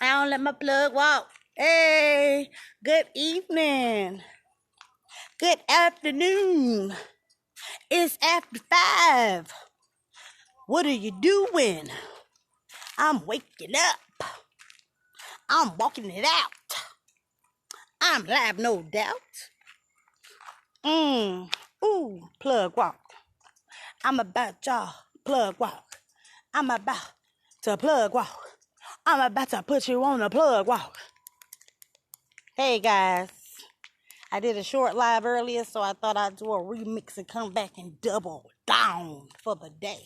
I don't let my plug walk. Hey, good evening. Good afternoon. It's after 5. What are you doing? I'm waking up. I'm walking it out. I'm live, no doubt. Plug walk. I'm about y'all plug walk. I'm about to plug walk. I'm about to put you on a plug walk. Hey guys, I did a short live earlier, so I thought I'd do a remix and come back and double down for the day.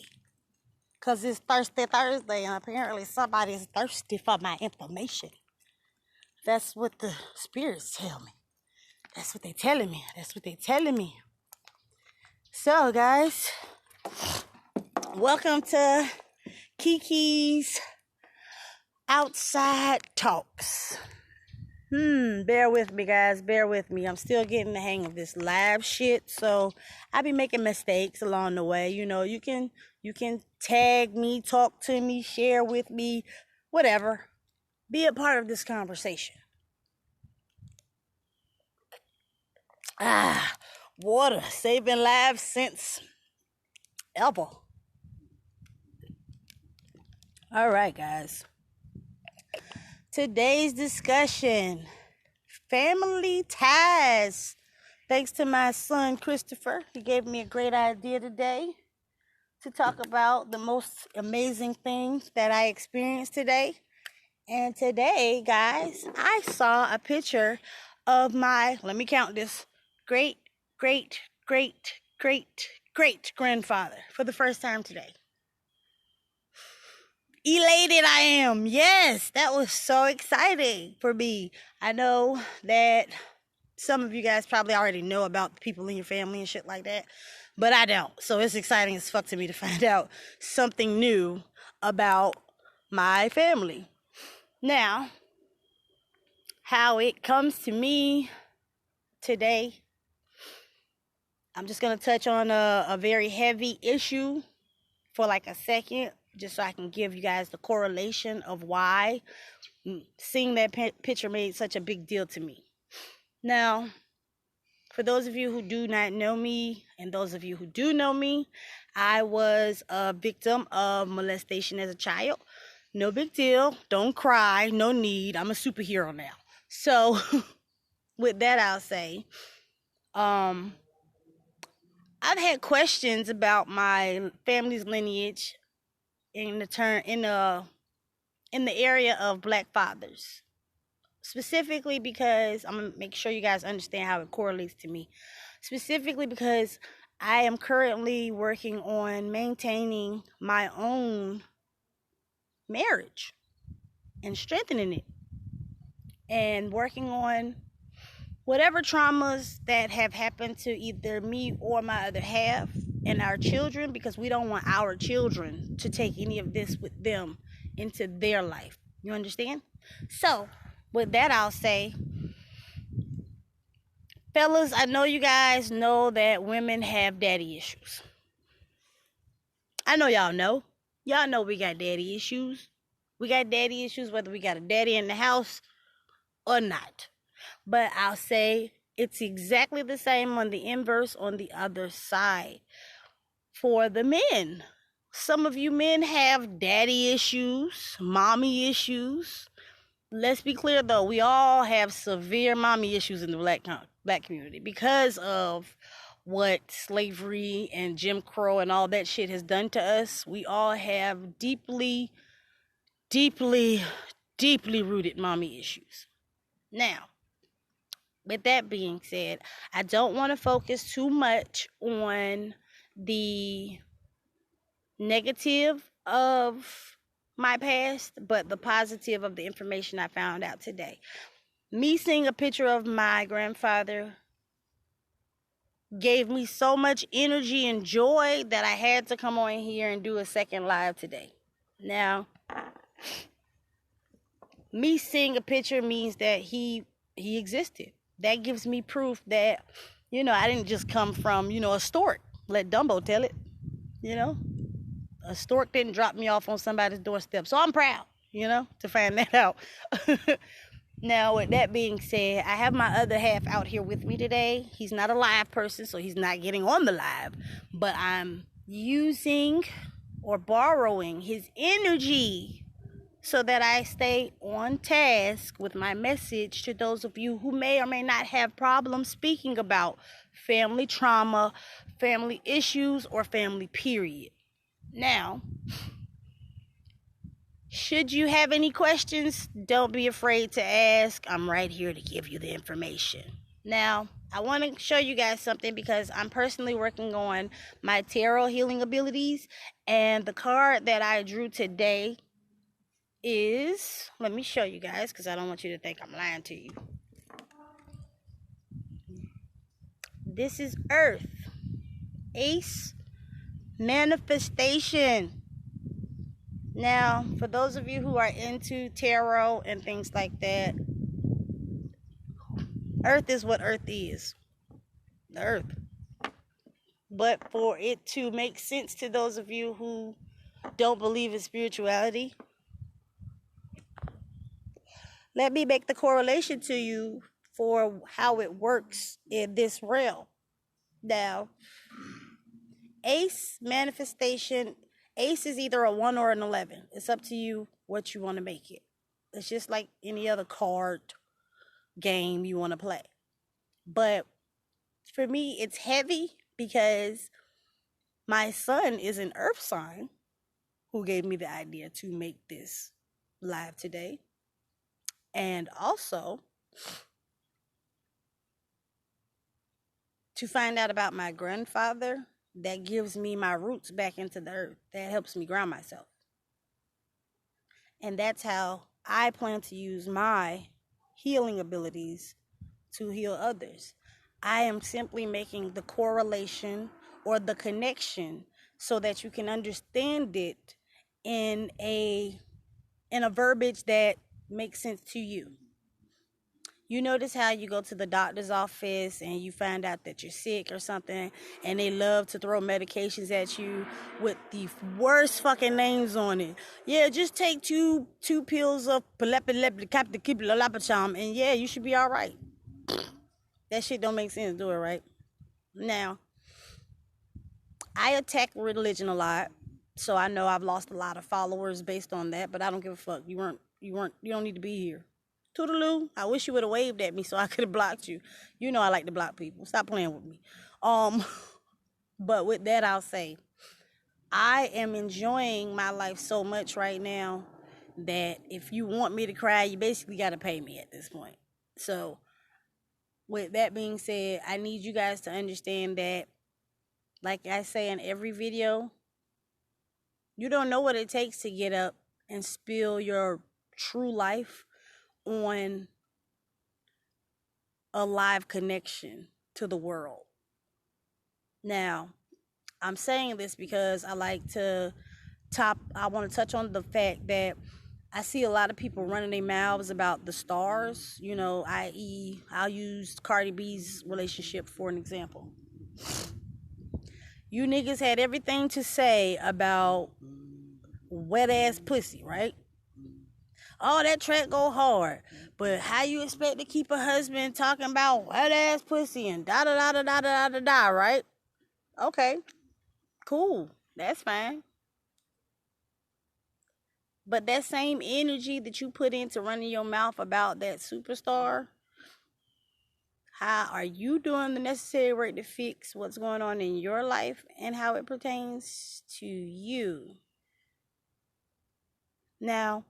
Because it's Thirsty Thursday, and apparently somebody's thirsty for my information. That's what the spirits tell me. That's what they're telling me. That's what they're telling me. So, guys, welcome to Kiki's Outside Talks. Bear with me, guys. Bear with me. I'm still getting the hang of this live shit, so I be making mistakes along the way. You know, you can tag me, talk to me, share with me, whatever. Be a part of this conversation. Water, saving lives since ever. All right, guys. Today's discussion, family ties. Thanks to my son, Christopher. He gave me a great idea today to talk about the most amazing things that I experienced today. And today, guys, I saw a picture of my, let me count this, great grandfather for the first time today. Elated I am. Yes, that was so exciting for me. I know that some of you guys probably already know about the people in your family and shit like that, but I don't. So it's exciting as fuck to me to find out something new about my family. Now, how it comes to me today, I'm just going to touch on a very heavy issue for like a second, just so I can give you guys the correlation of why seeing that picture made such a big deal to me. Now, for those of you who do not know me, and those of you who do know me, I was a victim of molestation as a child. No big deal. Don't cry. No need. I'm a superhero now. So, with that, I'll say, I've had questions about my family's lineage in the area of black fathers, specifically because I'm gonna make sure you guys understand how it correlates to me. Specifically because I am currently working on maintaining my own marriage and strengthening it, and working on whatever traumas that have happened to either me or my other half and our children, because we don't want our children to take any of this with them into their life. You understand? So, with that, I'll say, fellas, I know you guys know that women have daddy issues. I know y'all know. Y'all know we got daddy issues. We got daddy issues whether we got a daddy in the house or not. But I'll say it's exactly the same on the inverse on the other side. For the men, some of you men have daddy issues, mommy issues. Let's be clear though, we all have severe mommy issues in the black community because of what slavery and Jim Crow and all that shit has done to us. We all have deeply rooted mommy issues. Now, with that being said, I don't want to focus too much on the negative of my past, but the positive of the information I found out today. Me seeing a picture of my grandfather gave me so much energy and joy that I had to come on here and do a second live today. Now, me seeing a picture means that he existed. That gives me proof that, I didn't just come from, a stork. Let Dumbo tell it, A stork didn't drop me off on somebody's doorstep. So I'm proud. to find that out. Now, with that being said, I have my other half out here with me today. He's not a live person, so he's not getting on the live, but I'm using or borrowing his energy so that I stay on task with my message to those of you who may or may not have problems speaking about family trauma, family issues, or family period. Now, should you have any questions, don't be afraid to ask. I'm right here to give you the information. Now, I want to show you guys something because I'm personally working on my tarot healing abilities, and the card that I drew today is, let me show you guys because I don't want you to think I'm lying to you. This is Earth, Ace, Manifestation. Now, for those of you who are into tarot and things like that, Earth is what Earth is. The Earth. But for it to make sense to those of you who don't believe in spirituality, let me make the correlation to you for how it works in this realm. Now, Ace, Manifestation, Ace is either a 1 or an 11. It's up to you what you want to make it. It's just like any other card game you want to play. But for me, it's heavy because my son is an earth sign who gave me the idea to make this live today. And also to find out about my grandfather, that gives me my roots back into the earth. That helps me ground myself. And that's how I plan to use my healing abilities to heal others. I am simply making the correlation or the connection so that you can understand it in a verbiage that makes sense to you. You notice how you go to the doctor's office and you find out that you're sick or something, and they love to throw medications at you with the worst fucking names on it. Yeah, just take two pills of and yeah, you should be all right. That shit don't make sense, do it, right? Now, I attack religion a lot, so I know I've lost a lot of followers based on that, but I don't give a fuck. You don't need to be here. Toodaloo. I wish you would have waved at me so I could have blocked you. You know I like to block people. Stop playing with me. But with that, I'll say, I am enjoying my life so much right now that if you want me to cry, you basically got to pay me at this point. So, with that being said, I need you guys to understand that, like I say in every video, you don't know what it takes to get up and spill your true life on a live connection to the world. Now, I'm saying this because I want to touch on the fact that I see a lot of people running their mouths about the stars, i.e., I'll use Cardi B's relationship for an example. You niggas had everything to say about wet ass pussy, right? Oh, that track go hard. But how you expect to keep a husband talking about wet ass pussy and da da da da da da da da, right? Okay, cool. That's fine. But that same energy that you put into running your mouth about that superstar, how are you doing the necessary work to fix what's going on in your life and how it pertains to you? Now,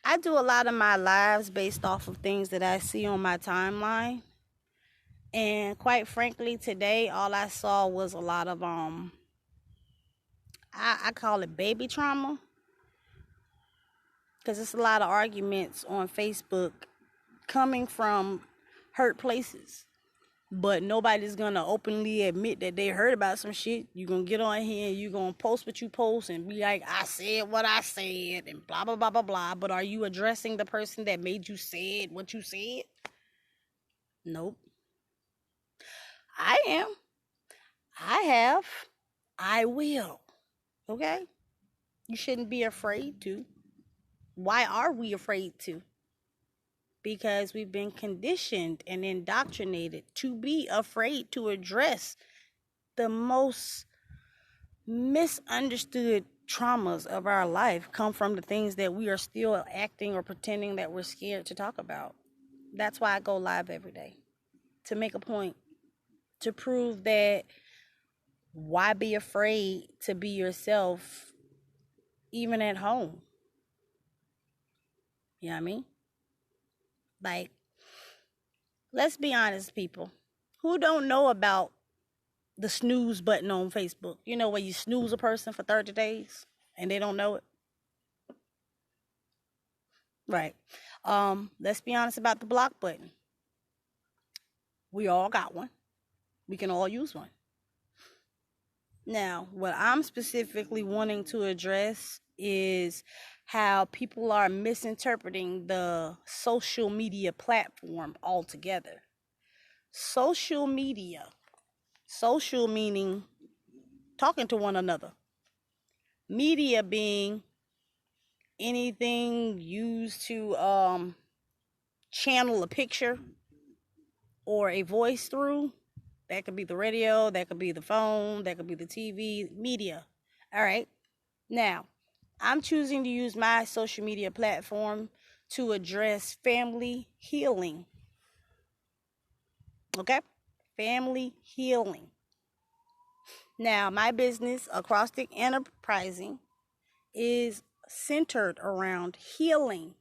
I do a lot of my lives based off of things that I see on my timeline. And quite frankly, today, all I saw was a lot of, I call it baby trauma. Because it's a lot of arguments on Facebook coming from hurt places. But nobody's going to openly admit that they heard about some shit. You're going to get on here and you're going to post what you post and be like, I said what I said and blah, blah, blah, blah, blah. But are you addressing the person that made you say what you said? Nope. I am. I have. I will. Okay? You shouldn't be afraid to. Why are we afraid to? Because we've been conditioned and indoctrinated to be afraid to address the most misunderstood traumas of our life come from the things that we are still acting or pretending that we're scared to talk about. That's why I go live every day, to make a point, to prove that why be afraid to be yourself even at home? You know what I mean? Like, let's be honest, people. Who don't know about the snooze button on Facebook? You know, where you snooze a person for 30 days and they don't know it? Right. Let's be honest about the block button. We all got one. We can all use one. Now, what I'm specifically wanting to address is how people are misinterpreting the social media platform altogether. Social media. Social meaning talking to one another. Media being anything used to channel a picture or a voice through. That could be the radio, that could be the phone, that could be the TV, media. All right. Now, I'm choosing to use my social media platform to address family healing. Okay? Family healing. Now, my business, Acrostic Enterprising, is centered around healing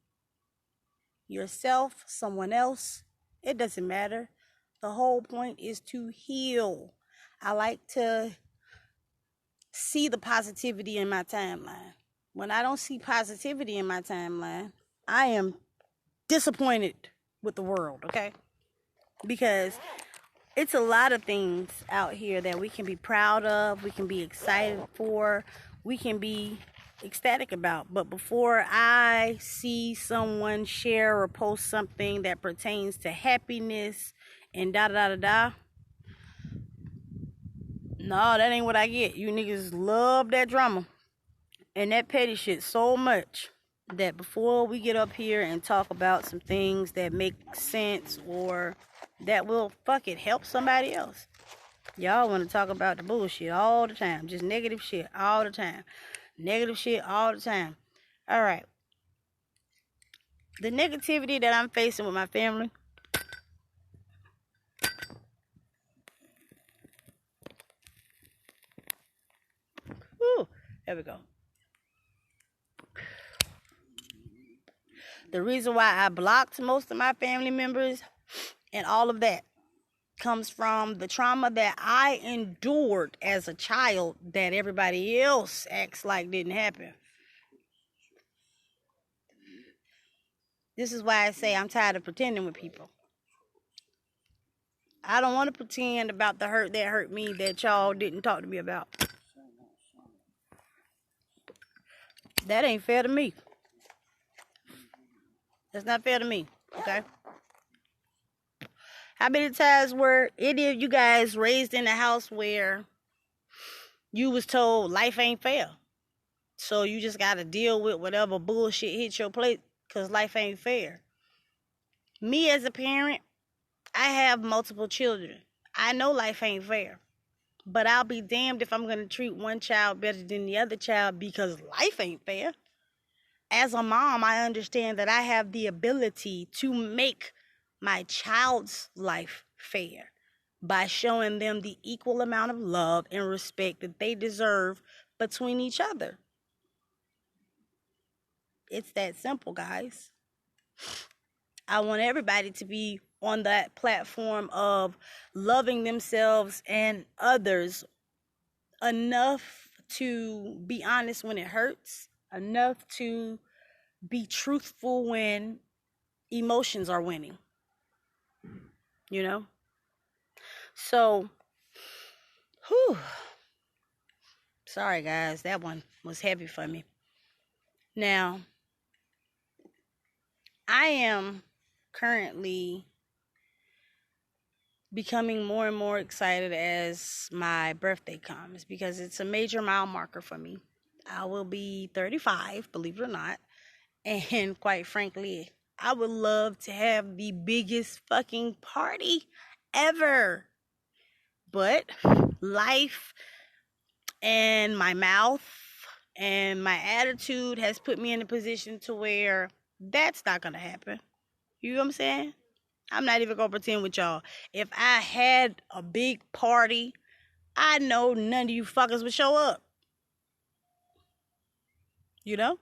yourself, someone else. It doesn't matter. The whole point is to heal. I like to see the positivity in my timeline. When I don't see positivity in my timeline, I am disappointed with the world, okay? Because it's a lot of things out here that we can be proud of, we can be excited for, we can be ecstatic about. But before I see someone share or post something that pertains to happiness and da-da-da-da-da, no, that ain't what I get. You niggas love that drama and that petty shit so much that before we get up here and talk about some things that make sense or that will help somebody else, y'all want to talk about the bullshit all the time. Just negative shit all the time. Negative shit all the time. All right. The negativity that I'm facing with my family, whew, there we go. The reason why I blocked most of my family members and all of that comes from the trauma that I endured as a child that everybody else acts like didn't happen. This is why I say I'm tired of pretending with people. I don't want to pretend about the hurt that hurt me that y'all didn't talk to me about. That ain't fair to me. That's not fair to me, okay? How many times were any of you guys raised in a house where you was told life ain't fair? So you just got to deal with whatever bullshit hits your plate because life ain't fair. Me as a parent, I have multiple children. I know life ain't fair. But I'll be damned if I'm going to treat one child better than the other child because life ain't fair. As a mom, I understand that I have the ability to make my child's life fair by showing them the equal amount of love and respect that they deserve between each other. It's that simple, guys. I want everybody to be on that platform of loving themselves and others enough to be honest when it hurts, enough to be truthful when emotions are winning. You know? So, whew. Sorry, guys. That one was heavy for me. Now, I am currently becoming more and more excited as my birthday comes because it's a major mile marker for me. I will be 35, believe it or not. And quite frankly, I would love to have the biggest fucking party ever. But life and my mouth and my attitude has put me in a position to where that's not going to happen. You know what I'm saying? I'm not even going to pretend with y'all. If I had a big party, I know none of you fuckers would show up. You know?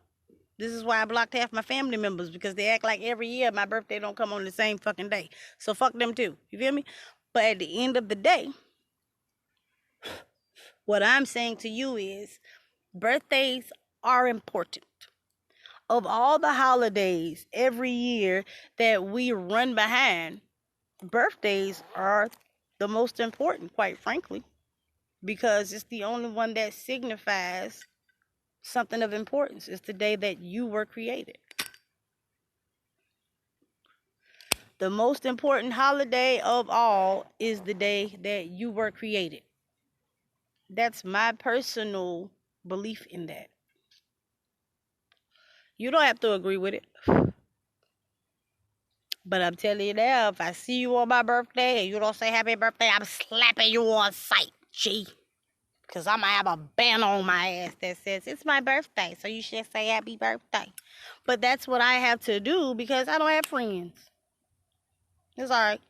This is why I blocked half my family members, because they act like every year my birthday don't come on the same fucking day. So fuck them too. You feel me? But at the end of the day, what I'm saying to you is birthdays are important. Of all the holidays every year that we run behind, birthdays are the most important, quite frankly, because it's the only one that signifies something of importance. It's the day that you were created. The most important holiday of all is the day that you were created. That's my personal belief in that. You don't have to agree with it. But I'm telling you now, if I see you on my birthday and you don't say happy birthday, I'm slapping you on sight, G. Because I'm going to have a banner on my ass that says, it's my birthday, so you should say happy birthday. But that's what I have to do because I don't have friends. It's all right.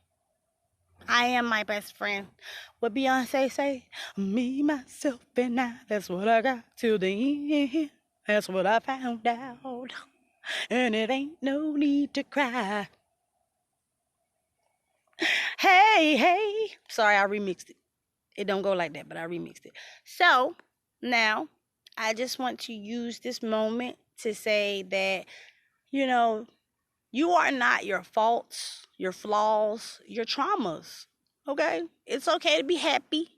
I am my best friend. What Beyonce say? Me, myself, and I. That's what I got till the end. That's what I found out. And it ain't no need to cry. Hey, hey. Sorry, I remixed it. It don't go like that, but I remixed it. So, now, I just want to use this moment to say that, you know, you are not your faults, your flaws, your traumas. Okay? It's okay to be happy.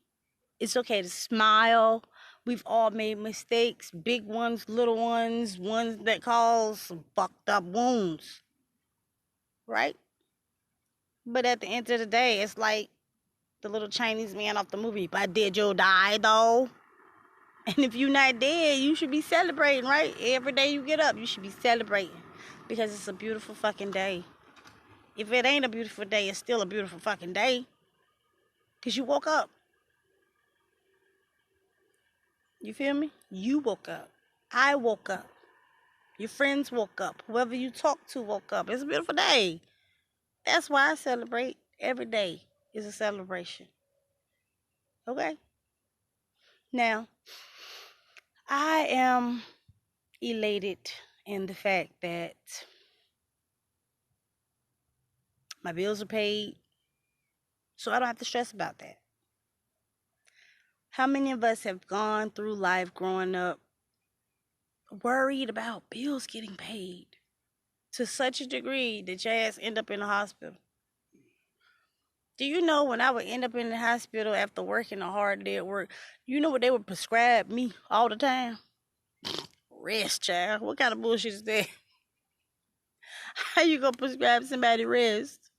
It's okay to smile. We've all made mistakes, big ones, little ones, ones that cause fucked up wounds. Right? But at the end of the day, it's like the little Chinese man off the movie. But did you die though? And if you're not dead, you should be celebrating, right? Every day you get up, you should be celebrating. Because it's a beautiful fucking day. If it ain't a beautiful day, it's still a beautiful fucking day. Because you woke up. You feel me? You woke up. I woke up. Your friends woke up. Whoever you talk to woke up. It's a beautiful day. That's why I celebrate. Every day is a celebration. Okay? Now, I am elated in the fact that my bills are paid, so I don't have to stress about that. How many of us have gone through life growing up worried about bills getting paid to such a degree that your ass end up in the hospital? Do you know when I would end up in the hospital after working a hard day at work, you know what they would prescribe me all the time? Rest, child. What kind of bullshit is that? How you gonna prescribe somebody rest?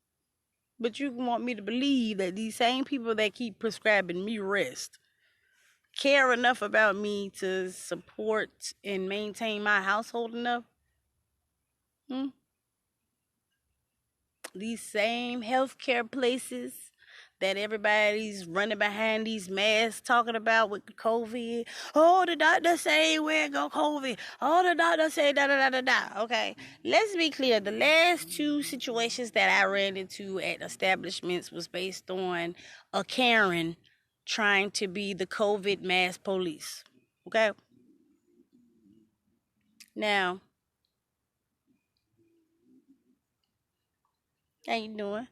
But you want me to believe that these same people that keep prescribing me rest care enough about me to support and maintain my household enough? These same healthcare places that everybody's running behind these masks talking about with COVID. Oh, the doctor say where go COVID. Oh, the doctor say da da da da da. Okay, let's be clear. The last two situations that I ran into at establishments was based on a Karen trying to be the COVID mask police. Okay. Now, how you doing?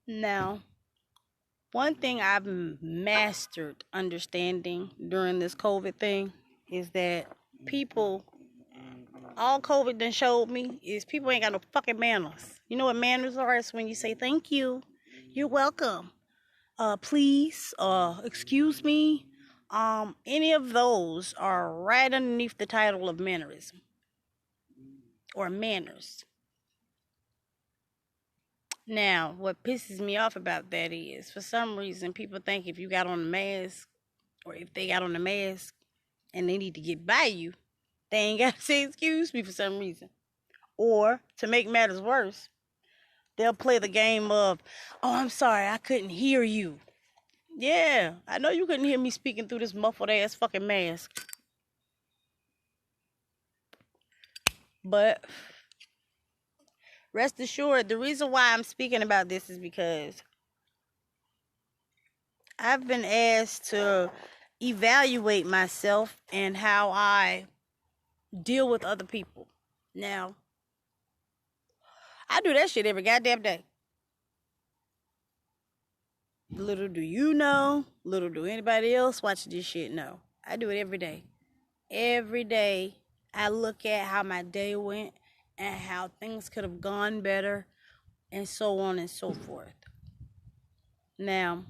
Now, one thing I've mastered understanding during this COVID thing is that people, all COVID done showed me is people ain't got no fucking manners. You know what manners are? It's when you say thank you, you're welcome, please, excuse me. Any of those are right underneath the title of mannerism or manners. Now, what pisses me off about that is, for some reason, people think if you got on a mask, or if they got on a mask and they need to get by you, They ain't got to say excuse me for some reason. Or, to make matters worse, they'll play the game of, oh, I'm sorry, I couldn't hear you. Yeah, I know you couldn't hear me speaking through this muffled ass fucking mask. But rest assured, the reason why I'm speaking about this is because I've been asked to evaluate myself and how I deal with other people. Now, I do that shit every goddamn day. Little do you know, little do anybody else watching this shit know. I do it every day. Every day, I look at how my day went and how things could have gone better and so on and so forth. Now,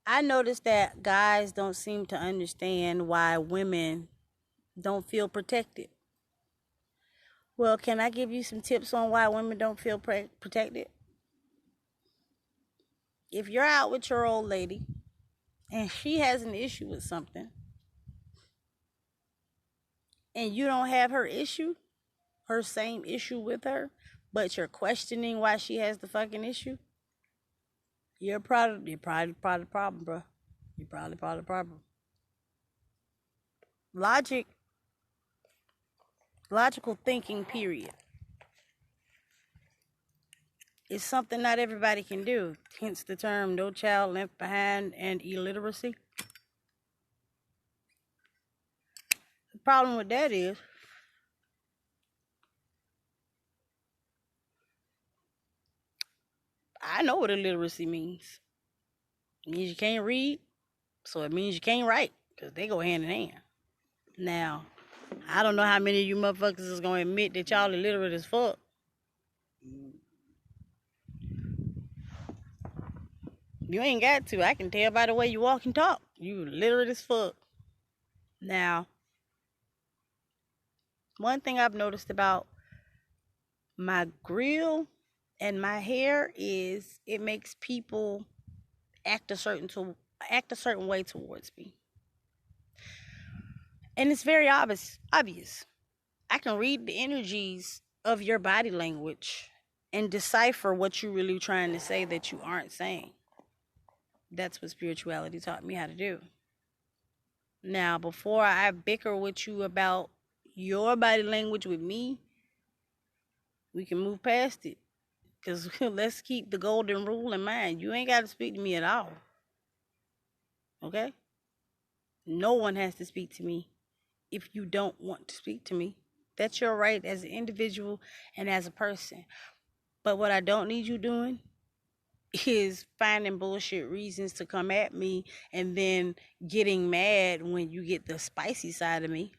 I noticed that guys don't seem to understand why women don't feel protected. Well, can I give you some tips on why women don't feel protected? If you're out with your old lady and she has an issue with something and you don't have her same issue with her, but you're questioning why she has the fucking issue, you're probably part of the problem, bro. You're probably part of the problem. Logical thinking, period, is something not everybody can do. Hence the term no child left behind and illiteracy. The problem with that is I know what illiteracy means. It means you can't read, so it means you can't write, because they go hand in hand. Now, I don't know how many of you motherfuckers is going to admit that y'all illiterate as fuck. You ain't got to. I can tell by the way you walk and talk. You illiterate as fuck. Now, one thing I've noticed about my grill and my hair is it makes people act a certain way towards me. And it's very obvious. I can read the energies of your body language and decipher what you're really trying to say that you aren't saying. That's what spirituality taught me how to do. Now, before I bicker with you about your body language with me, we can move past it. Because let's keep the golden rule in mind. You ain't got to speak to me at all. Okay? No one has to speak to me if you don't want to speak to me. That's your right as an individual and as a person. But what I don't need you doing is finding bullshit reasons to come at me and then getting mad when you get the spicy side of me.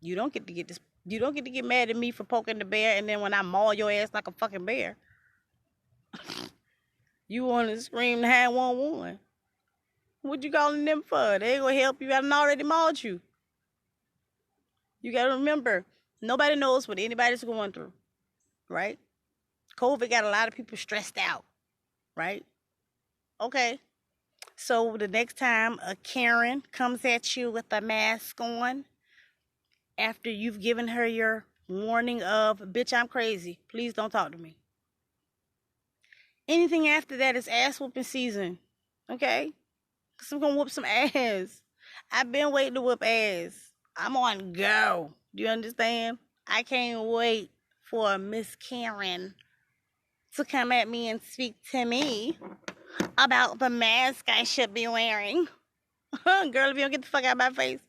You don't get to get mad at me for poking the bear, and then when I maul your ass like a fucking bear, you want to scream 911. What you calling them for? They ain't gonna help you. I done already mauled you. You gotta remember, nobody knows what anybody's going through, right? COVID got a lot of people stressed out, right? Okay. So the next time a Karen comes at you with a mask on, after you've given her your warning of, bitch, I'm crazy, please don't talk to me. Anything after that is ass whooping season, okay? Because I'm going to whoop some ass. I've been waiting to whoop ass. I'm on go. Do you understand? I can't wait for Miss Karen to come at me and speak to me about the mask I should be wearing. Girl, if you don't get the fuck out of my face,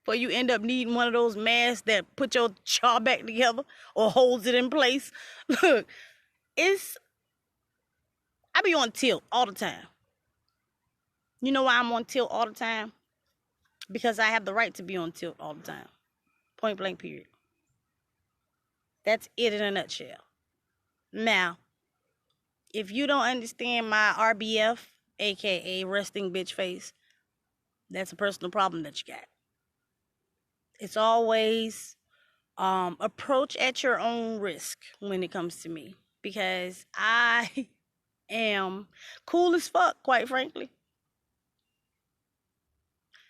before you end up needing one of those masks that put your jaw back together or holds it in place. Look, I be on tilt all the time. You know why I'm on tilt all the time? Because I have the right to be on tilt all the time. Point blank, period. That's it in a nutshell. Now, if you don't understand my RBF, aka resting bitch face, that's a personal problem that you got. It's always approach at your own risk when it comes to me, because I am cool as fuck, quite frankly.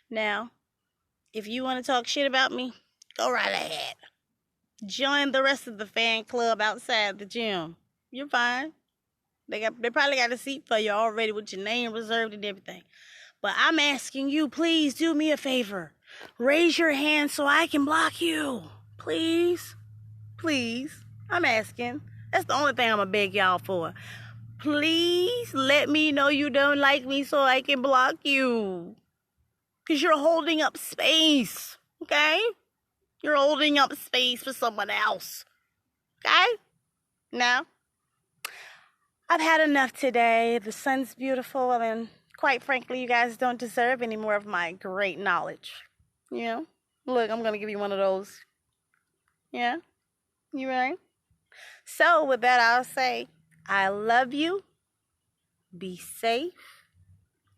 Now, If you want to talk shit about me, go right ahead. Join the rest of the fan club outside the gym. You're fine. They probably got a seat for you already with your name reserved and everything. But I'm asking you, please do me a favor. Raise your hand so I can block you. Please. Please. I'm asking. That's the only thing I'm going to beg y'all for. Please let me know you don't like me so I can block you. Because you're holding up space. Okay? You're holding up space for someone else. Okay? Now, I've had enough today. The sun's beautiful, and quite frankly, you guys don't deserve any more of my great knowledge. You know? Look, I'm going to give you one of those. Yeah? You right? So, with that, I'll say, I love you. Be safe.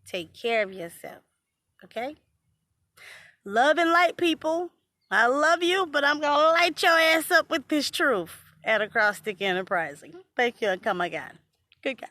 Take care of yourself. Okay? Love and light, people. I love you, but I'm going to light your ass up with this truth at Acrostic Enterprising. Thank you and come again. Good guy.